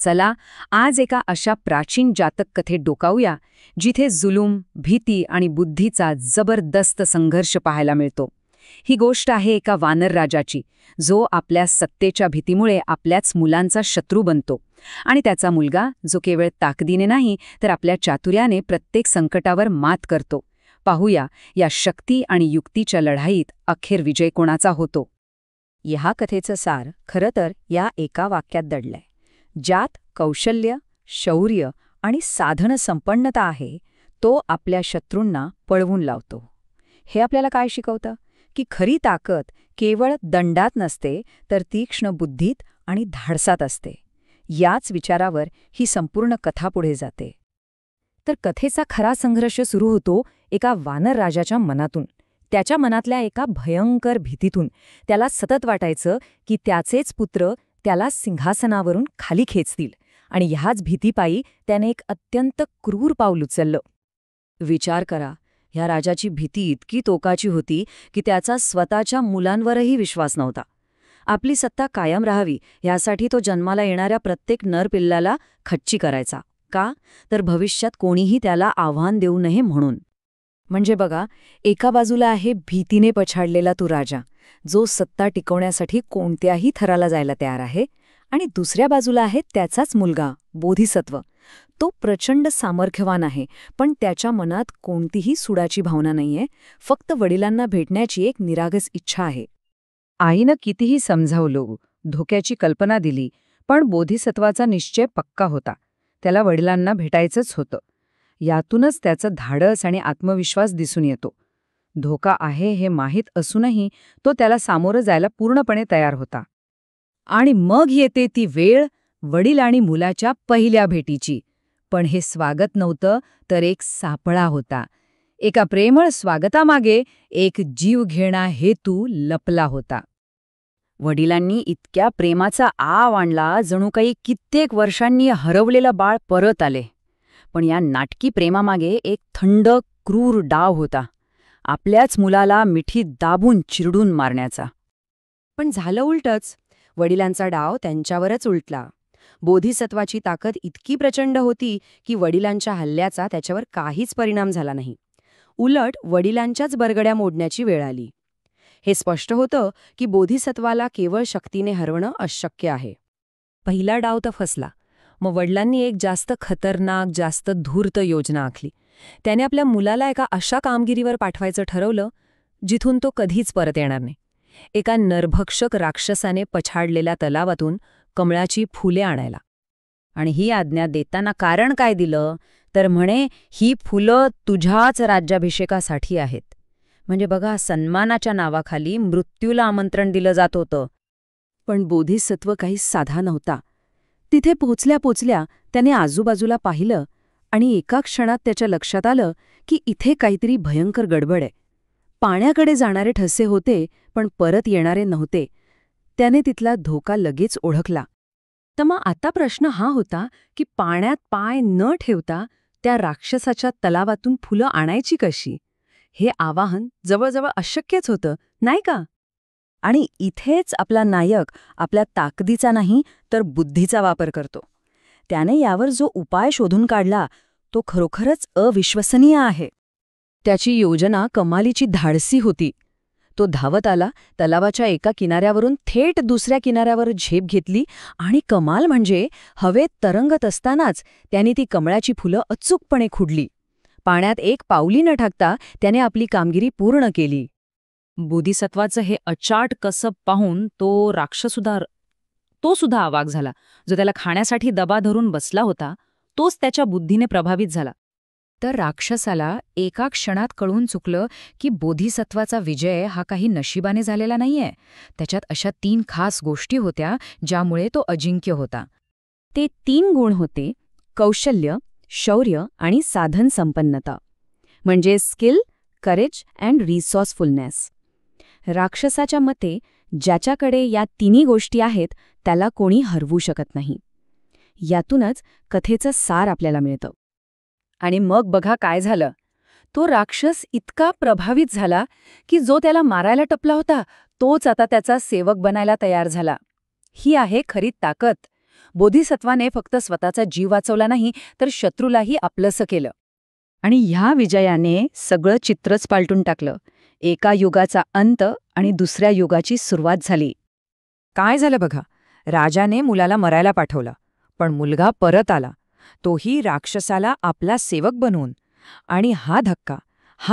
चला आज एका अशा प्राचीन जातक कथेत डोकावूया जिथे जुलूम, भीती आणि बुद्धीचा जबरदस्त संघर्ष पाहायला मिळतो. ही गोष्ट आहे एका वानर राजाची, जो आपल्या सत्तेच्या भीतीमुळे आपल्याच मुलांचा शत्रू बनतो आणि त्याचा मुलगा जो केवळ ताकदीने नाही तर आपल्या चातुर्याने प्रत्येक संकटावर मात करतो. पाहूया या शक्ती आणि युक्तीच्या लढाईत अखेर विजय कोणाचा होतो. ह्या कथेचं सार खरं तर या एका वाक्यात दडलंय. ज्यात कौशल्य, शौर्य आणि साधन संपन्नता आहे, तो आपल्या शत्रूंना पळवून लावतो. हे आपल्याला काय शिकवतं की खरी ताकद केवळ दंडात नसते, तर तीक्ष्ण बुद्धीत आणि धाडसात असते. याच विचारावर ही संपूर्ण कथा पुढे जाते. तर कथेचा खरा संघर्ष सुरू होतो एका वानर राजाच्या मनातून. त्याच्या मनातल्या एका भयंकर भीतीतून. त्याला सतत वाटायचं की त्याचेच पुत्र त्याला सिंहासनावरून खाली खेचतील आणि ह्याच भीतीपायी त्याने एक अत्यंत क्रूर पाऊल उचललं. विचार करा, ह्या राजाची भीती इतकी तोकाची होती की त्याचा स्वतःच्या मुलांवरही विश्वास नव्हता. आपली सत्ता कायम राहावी यासाठी तो जन्माला येणाऱ्या प्रत्येक नरपिल्लाला खच्ची करायचा. का? तर भविष्यात कोणीही त्याला आव्हान देऊ नये म्हणून. म्हणजे बघा, एका बाजूला आहे भीतीने पछाडलेला तो राजा, जो सत्ता टिकवण्यासाठी कोणत्याही थराला जायला तयार आहे, आणि दुसऱ्या बाजूला आहे त्याचाच मुलगा बोधिसत्व. तो प्रचंड सामर्थ्यवान आहे, पण त्याच्या मनात कोणतीही सुडाची भावना नाहीये, फक्त वडिलांना भेटण्याची एक निरागस इच्छा आहे. आईनं कितीही समजावलं, धोक्याची कल्पना दिली, पण बोधिसत्वाचा निश्चय पक्का होता. त्याला वडिलांना भेटायचंच होतं. यातूनच त्याचं धाडस आणि आत्मविश्वास दिसून येतो. धोका आहे हे माहीत असूनही तो त्याला सामोरं जायला पूर्णपणे तयार होता. आणि मग येते ती वेळ वडील आणि मुलाच्या पहिल्या भेटीची. पण हे स्वागत नव्हतं, तर एक सापळा होता. एका प्रेमळ स्वागतामागे एक जीवघेणा हेतू लपला होता. वडिलांनी इतक्या प्रेमाचा आव आणला, जणू काही कित्येक वर्षांनी हरवलेलं बाळ परत आले. पण या नाटकी प्रेमामागे एक थंड, क्रूर डाव होता, आपल्याच मुलाला मिठीत दाबून चिरडून मारण्याचा. पण झालं उलटंच. वडिलांचा डाव त्यांच्यावरच उलटला. बोधिसत्वाची ताकद इतकी प्रचंड होती की वडिलांच्या हल्ल्याचा त्याच्यावर काहीच परिणाम झाला नाही. उलट वडिलांच्याच बरगड्या मोडण्याची वेळ आली. हे स्पष्ट होतं की बोधिसत्वाला केवळ शक्तीने हरवणं अशक्य आहे. पहिला डाव तर फसला. मग वडिलांनी एक जास्त खतरनाक, जास्त धूर्त योजना आखली. त्याने आपल्या मुलाला एका अशा कामगिरीवर पाठवायचं ठरवलं जिथून तो कधीच परत येणार नाही. एका नरभक्षक राक्षसाने पछाडलेल्या तलावातून कमळाची फुले आणायला. आणि ही आज्ञा देताना कारण काय दिलं, तर म्हणे ही फुलं तुझ्याच राज्याभिषेकासाठी आहेत. म्हणजे बघा, सन्मानाच्या नावाखाली मृत्यूला आमंत्रण दिलं जात होतं. पण बोधिसत्व काही साधा नव्हता. तिथे पोचल्या त्याने आजूबाजूला पाहिलं आणि एका क्षणात त्याच्या लक्षात आलं की इथे काहीतरी भयंकर गडबड आहे. पाण्याकडे जाणारे ठसे होते, पण परत येणारे नव्हते. त्याने तिथला धोका लगेच ओळखला. तर मग आता प्रश्न हा होता की पाण्यात पाय न ठेवता त्या राक्षसाच्या तलावातून फुलं आणायची कशी? हे आवाहन जवळजवळ अशक्यच होतं, नाही का? आणि इथेच आपला नायक आपल्या ताकदीचा नाही तर बुद्धीचा वापर करतो. त्याने यावर जो उपाय शोधून काढला तो खरोखरच अविश्वसनीय आहे. त्याची योजना कमालीची धाडसी होती. तो धावत आला, तलावाच्या एका किनाऱ्यावरून थेट दुसऱ्या किनाऱ्यावर झेप घेतली आणि कमाल म्हणजे हवेत तरंगत असतानाच त्याने ती कमळाची फुलं अचूकपणे खुडली. पाण्यात एक पाऊली न टाकता त्याने आपली कामगिरी पूर्ण केली. बोधिसत्वाचं हे अचाट कसब पाहून तो सुद्धा अवाक झाला. जो त्याला खाण्यासाठी दबा धरून बसला होता, तोच त्याच्या बुद्धीने प्रभावित झाला. तर राक्षसाला एका क्षणात कळून चुकलं की बोधिसत्वाचा विजय हा काही नशिबाने झालेला नाहीये. त्याच्यात अशा 3 खास गोष्टी होत्या ज्यामुळे तो अजिंक्य होता. ते 3 गुण होते कौशल्य, शौर्य आणि साधन संपन्नता. म्हणजे स्किल, करेज अँड रिसॉर्सफुलनेस. राक्षसाच्या मते ज्याच्याकडे या 3 गोष्टी आहेत त्याला कोणी हरवू शकत नाही. यातूनच कथेचं सार आपल्याला मिळतं. आणि मग बघा काय झालं. तो राक्षस इतका प्रभावित झाला की जो त्याला मारायला टपला होता तोच आता त्याचा सेवक बनायला तयार झाला. ही आहे खरी ताकद. बोधिसत्वाने फक्त स्वतःचा जीव वाचवला नाही तर शत्रूलाही आपलंसं केलं. आणि ह्या विजयाने सगळं चित्रच पालटून टाकलं. एका युगाचा अंत आणि दुसऱ्या युगाची सुरुवात झाली. काय झालं बघा, राजाने मुलाला मरायला पाठवलं, पण मुलगा परत आला, तोही राक्षसाला आपला सेवक बनवून. आणि हा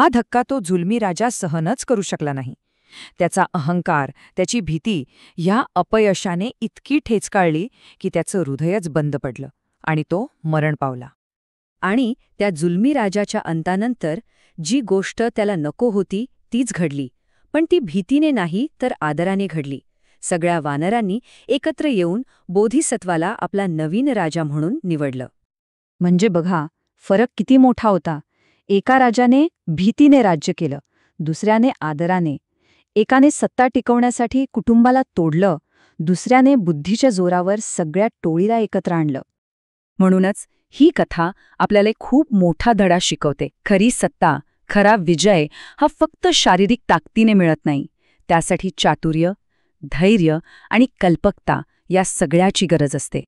धक्का तो जुलमी राजा सहनच करू शकला नाही. त्याचा अहंकार, त्याची भीती ह्या अपयशाने इतकी ठेच काढली की त्याचं हृदयच बंद पडलं आणि तो मरण पावला. आणि त्या जुलमी राजाच्या अंतानंतर जी गोष्ट त्याला नको होती तीच घडली, पण ती भीतीने नाही तर आदराने घडली. सगळ्या वानरांनी एकत्र येऊन बोधिसत्वाला आपला नवीन राजा म्हणून निवडलं. म्हणजे बघा, फरक किती मोठा होता. एका राजाने भीतीने राज्य केलं, दुसऱ्याने आदराने. एकाने सत्ता टिकवण्यासाठी कुटुंबाला तोडलं, दुसऱ्याने बुद्धीच्या जोरावर सगळ्या टोळीला एकत्र आणलं. म्हणूनच ही कथा आपल्याला एक खूप मोठा धडा शिकवते. खरी सत्ता, खरा विजय हा फक्त शारीरिक ताकदीने मिळत नाही. त्यासाठी चातुर्य, धैर्य आणि कल्पकता या सगळ्याची गरज असते.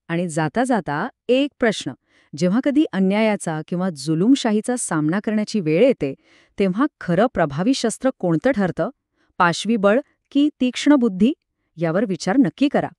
आणि जाता जाता एक प्रश्न, जेव्हा कधी अन्यायाचा किंवा जुलूमशाहीचा सामना करण्याची वेळ येते, तेव्हा खरं प्रभावी शस्त्र कोणतं ठरतं? पाशवी बळ की तीक्ष्ण बुद्धी? यावर विचार नक्की करा.